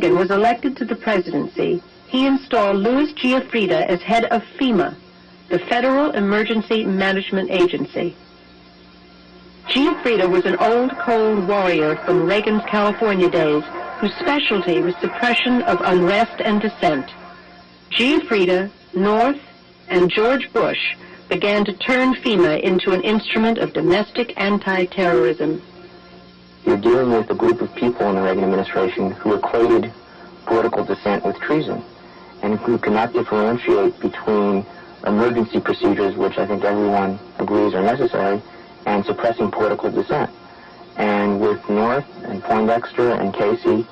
Reagan was elected to the presidency, he installed Louis Giuffrida as head of FEMA, the Federal Emergency Management Agency. Giuffrida was an old cold warrior from Reagan's California days whose specialty was suppression of unrest and dissent. Giuffrida, North, and George Bush began to turn FEMA into an instrument of domestic anti-terrorism. You're dealing with a group of people in the Reagan administration who equated political dissent with treason, and who cannot differentiate between emergency procedures, which I think everyone agrees are necessary, and suppressing political dissent. And with North and Poindexter and Casey,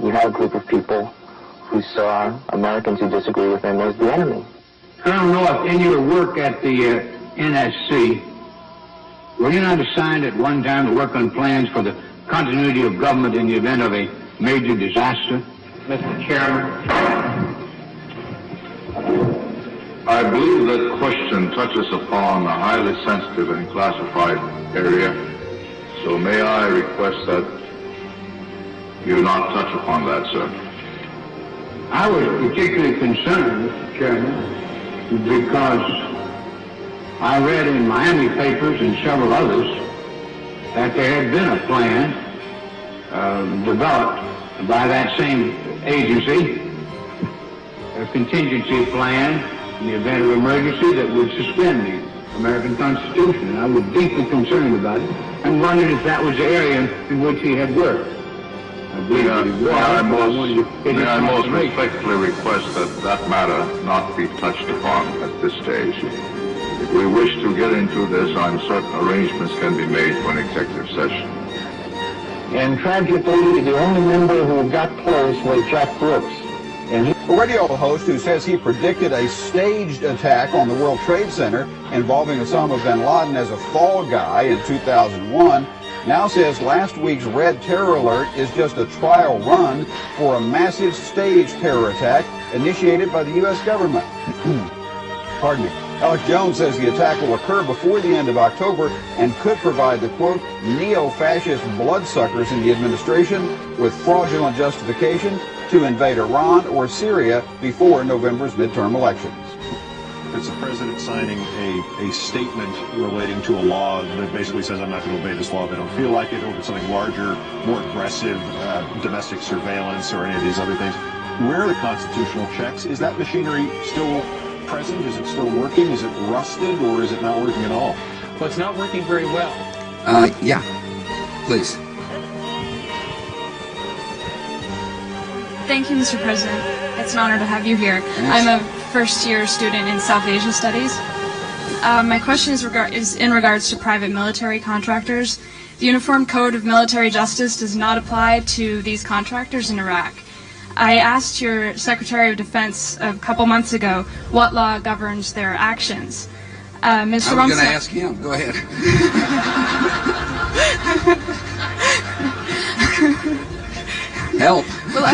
you had a group of people who saw Americans who disagree with them as the enemy. Colonel North, in your work at the NSC, were you not assigned at one time to work on plans for the continuity of government in the event of a major disaster? Mr. Chairman. I believe that question touches upon a highly sensitive and classified area, so may I request that you not touch upon that, sir. I was particularly concerned, Mr. Chairman, because I read in Miami papers and several others that there had been a plan developed by that same agency, a contingency plan in the event of emergency that would suspend the American Constitution. And I was deeply concerned about it and wondered if that was the area in which he had worked. May I most respectfully request that that matter not be touched upon at this stage. If we wish to get into this, I'm certain arrangements can be made for an executive session. And tragically, the only member who got close was Jack Brooks. And a radio host who says he predicted a staged attack on the World Trade Center involving Osama bin Laden as a fall guy in 2001 now says last week's Red Terror Alert is just a trial run for a massive staged terror attack initiated by the U.S. government. Pardon me. Alex Jones says the attack will occur before the end of October and could provide the, quote, neo-fascist bloodsuckers in the administration with fraudulent justification to invade Iran or Syria before November's midterm elections. It's the president signing a statement relating to a law that basically says I'm not going to obey this law if I don't feel like it, over something larger, more aggressive, domestic surveillance or any of these other things. Where are the constitutional checks? Is that machinery still present? Is it still working? Is it rusted, or is it not working at all? Well, it's not working very well. Yeah, please. Thank you, Mr. President. It's an honor to have you here. Yes. I'm a first-year student in South Asia Studies. My question is in regards to private military contractors. The Uniform Code of Military Justice does not apply to these contractors in Iraq. I asked your Secretary of Defense a couple months ago what law governs their actions. Mr. I was going to ask him. Go ahead. Help. Well,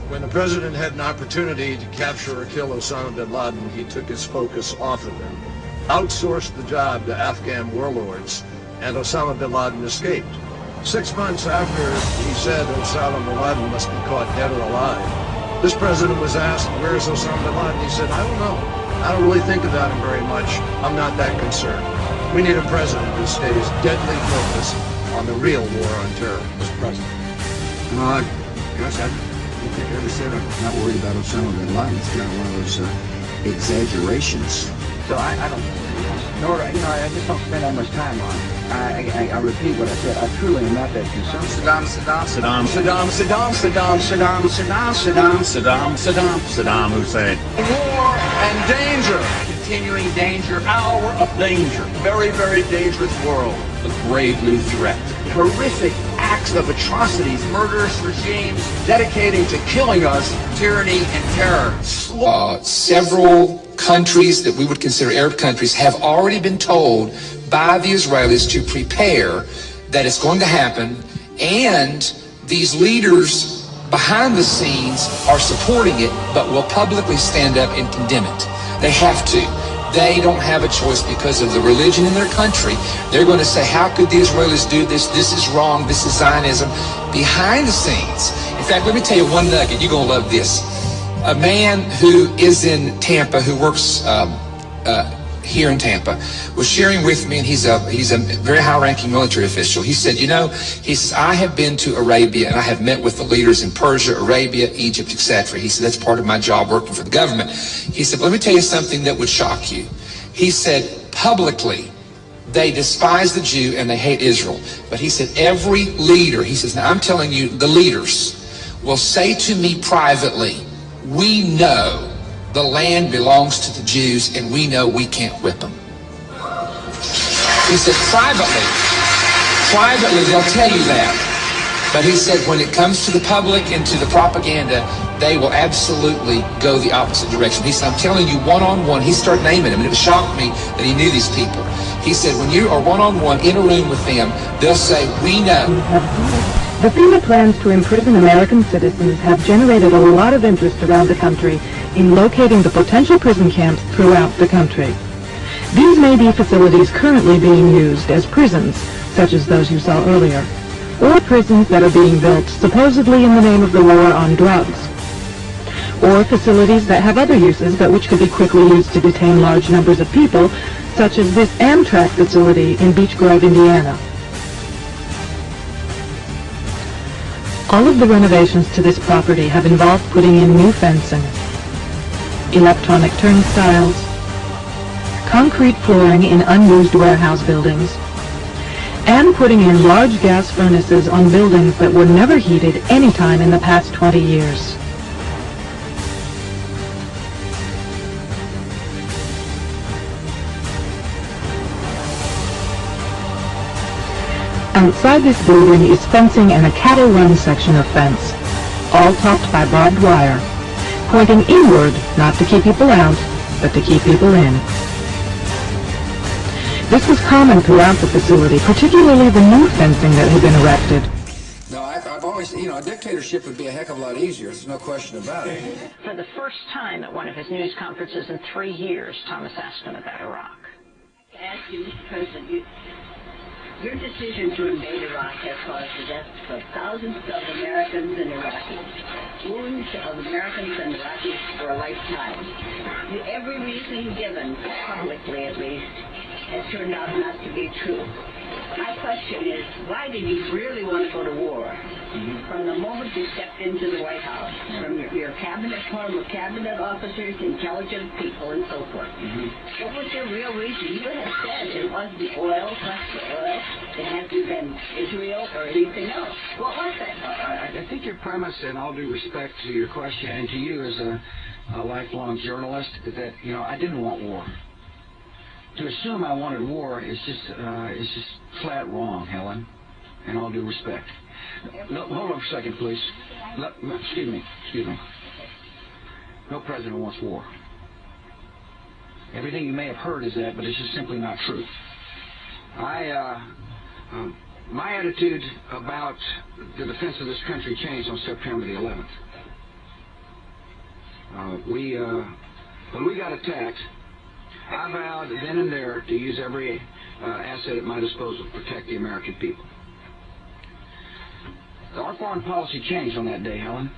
when the president had an opportunity to capture or kill Osama bin Laden, he took his focus off of him, outsourced the job to Afghan warlords, and Osama bin Laden escaped. 6 months after he said Osama bin Laden must be caught dead or alive, this president was asked, where's Osama bin Laden? He said, I don't know. I don't really think about him very much. I'm not that concerned. We need a president who stays deadly focused on the real war on terror, Mr. President. Gosh, I don't think I ever said I'm not worried about Osama bin Laden. It's kind of one of those exaggerations. So I don't, nor, I just don't spend that much time on it. I repeat what I said. I truly am not that concerned. Saddam Hussein. War and danger. Continuing danger. Hour of danger. Very, very dangerous world. A grave new threat. Horrific acts of atrocities. Murderous regimes dedicating to killing us. Tyranny and terror. Several countries that we would consider Arab countries have already been told by the Israelis to prepare that it's going to happen, and these leaders behind the scenes are supporting it, but will publicly stand up and condemn it. They have to. They don't have a choice because of the religion in their country. They're going to say, how could the Israelis do this? This is wrong. This is Zionism. Behind the scenes, In fact, let me tell you one nugget. You're going to love this. A man who is in Tampa, who works here in Tampa, was sharing with me, and he's a very high-ranking military official. He said, he says, I have been to Arabia, and I have met with the leaders in Persia, Arabia, Egypt, etc. He said, that's part of my job working for the government. He said, let me tell you something that would shock you. He said, publicly, they despise the Jew and they hate Israel. But he said, every leader, he says, now I'm telling you, the leaders will say to me privately, we know the land belongs to the Jews, and we know we can't whip them. He said, privately they'll tell you that. But he said, when it comes to the public and to the propaganda, they will absolutely go the opposite direction. He said, I'm telling you, one-on-one, he started naming them, and it shocked me that he knew these people. He said, when you are one-on-one in a room with them, they'll say, we know. The FEMA plans to imprison American citizens have generated a lot of interest around the country in locating the potential prison camps throughout the country. These may be facilities currently being used as prisons, such as those you saw earlier, or prisons that are being built supposedly in the name of the war on drugs, or facilities that have other uses but which could be quickly used to detain large numbers of people, such as this Amtrak facility in Beech Grove, Indiana. All of the renovations to this property have involved putting in new fencing, electronic turnstiles, concrete flooring in unused warehouse buildings, and putting in large gas furnaces on buildings that were never heated any time in the past 20 years. Outside this building is fencing and a cattle run section of fence, all topped by barbed wire, pointing inward, not to keep people out, but to keep people in. This was common throughout the facility, particularly the new fencing that had been erected. No, I've always, a dictatorship would be a heck of a lot easier. There's no question about it. For the first time at one of his news conferences in 3 years, Thomas asked him about Iraq. Ask you, Mr. President, your decision to invade Iraq has caused the deaths of thousands of Americans and Iraqis, wounds of Americans and Iraqis for a lifetime. Every reason given, publicly at least, has turned out not to be true. My question is, why did you really want to go to war? From the moment you stepped into the White House, from your cabinet, former cabinet officers, intelligent people, and so forth. What was your real reason? You have said it wasn't oil, plus oil. It hasn't been Israel or anything else. What was it? I think your premise, and all due respect to your question and to you as a lifelong journalist, is that I didn't want war. To assume I wanted war is just flat wrong, Helen. In all due respect. No, hold on for a second, please. Excuse me. No president wants war. Everything you may have heard is that, but it's just simply not true. My attitude about the defense of this country changed on September the 11th. When we got attacked, I vowed then and there to use every asset at my disposal to protect the American people. Our foreign policy changed on that day, Helen.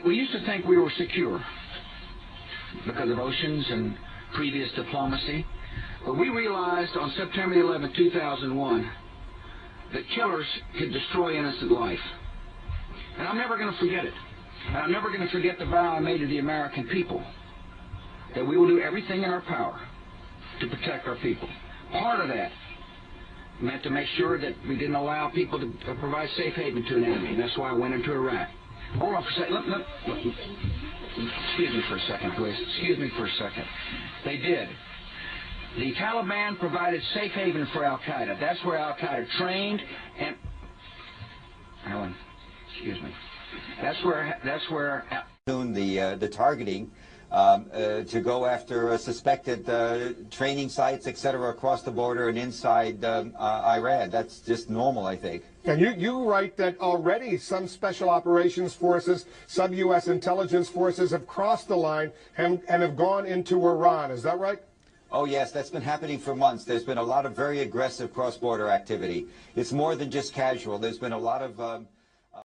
We used to think we were secure because of oceans and previous diplomacy. But we realized on September 11, 2001, that killers could destroy innocent life. And I'm never going to forget it. And I'm never going to forget the vow I made to the American people, that we will do everything in our power to protect our people. Part of that meant to make sure that we didn't allow people to provide safe haven to an enemy. That's why I went into Iraq. Hold on for a second. Excuse me for a second, please. Excuse me for a second. They did. The Taliban provided safe haven for Al-Qaeda. That's where Al-Qaeda trained and... Alan, excuse me. That's where the targeting to go after suspected training sites, etc., across the border and inside Iran. That's just normal, I think. And you write that already some special operations forces, some U.S. intelligence forces have crossed the line and have gone into Iran. Is that right? Oh, yes, that's been happening for months. There's been a lot of very aggressive cross-border activity. It's more than just casual. There's been a lot of...